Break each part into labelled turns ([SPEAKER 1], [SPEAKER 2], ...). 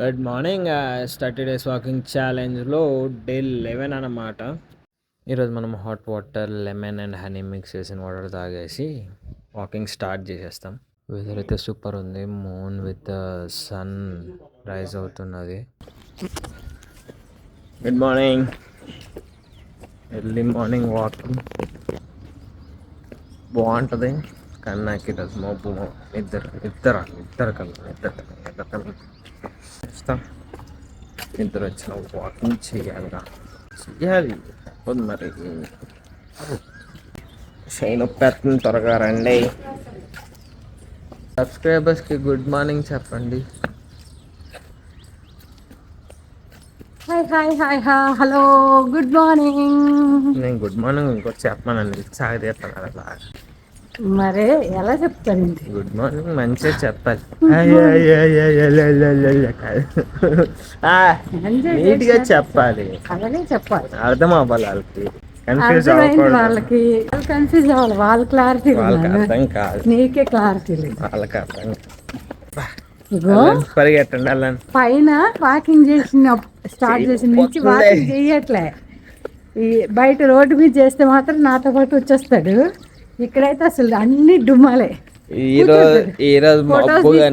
[SPEAKER 1] Good morning. 30 days walking ఛాలెంజ్లో day 11 అన్నమాట. ఈరోజు మనం hot water, lemon and honey mix చేసిన వాటర్ తాగేసి వాకింగ్ స్టార్ట్ చేసేస్తాం. వెదర్ అయితే సూపర్ ఉంది. మూన్ విత్ సన్ రైజ్ అవుతున్నది. Good morning. Early morning walking బాగుంటుంది. కానీ నాకు ఈరోజు మబ్బు ఇద్దరు కల్లా ఇస్తాం. ఇద్దరు వచ్చిన వాకింగ్ చేయాలి పోదు మరి. షైన్ ఒప్పేస్తుంది, త్వరగా రండి. సబ్స్క్రైబర్స్కి గుడ్ మార్నింగ్ చెప్పండి.
[SPEAKER 2] Hi hi hi hi hello good morning.
[SPEAKER 1] నేను గుడ్ మార్నింగ్ ఇంకోటి చెప్పానండి, సాగదీస్తాను అలా.
[SPEAKER 2] మరే ఎలా చెప్తానండి
[SPEAKER 1] గుడ్ మార్నింగ్ మంచిగా చెప్పాలి. నీట్గా చెప్పాలి,
[SPEAKER 2] అలాగే చెప్పాలి.
[SPEAKER 1] అర్థం అవ్వాలి వాళ్ళకి. కన్ఫ్యూజ్
[SPEAKER 2] అర్థమైంది
[SPEAKER 1] అవ్వకూడదు.
[SPEAKER 2] వాళ్ళకి కన్ఫ్యూజ్ అవ్వాలి. వాళ్ళ క్లారిటీ
[SPEAKER 1] వాళ్ళకి అర్థం కాదు,
[SPEAKER 2] నీకే క్లారిటీ లేదు.
[SPEAKER 1] వాళ్ళకి అర్థం
[SPEAKER 2] ఇగో
[SPEAKER 1] పరిగెట్టండి అలా.
[SPEAKER 2] పైన వాకింగ్ చేసిన స్టార్ట్ చేసిన నుంచి వాకింగ్ చెయ్యట్లే. ఈ బయట రోడ్డు మీద చేస్తే మాత్రం నాతో పాటు వచ్చేస్తాడు. ఇక్కడైతే అసలు అన్ని డుమ్మాలే.
[SPEAKER 1] ఈరోజు మబ్బుగా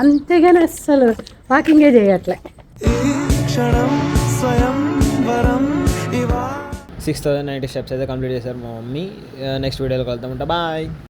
[SPEAKER 2] అంతేగాని అసలు వాకింగే చేయట్లే.
[SPEAKER 1] 6090 స్టెప్స్ అయితే కంప్లీట్ చేశారు మా మమ్మీ. నెక్స్ట్ వీడియోలో కలుద్దాం. బాయ్.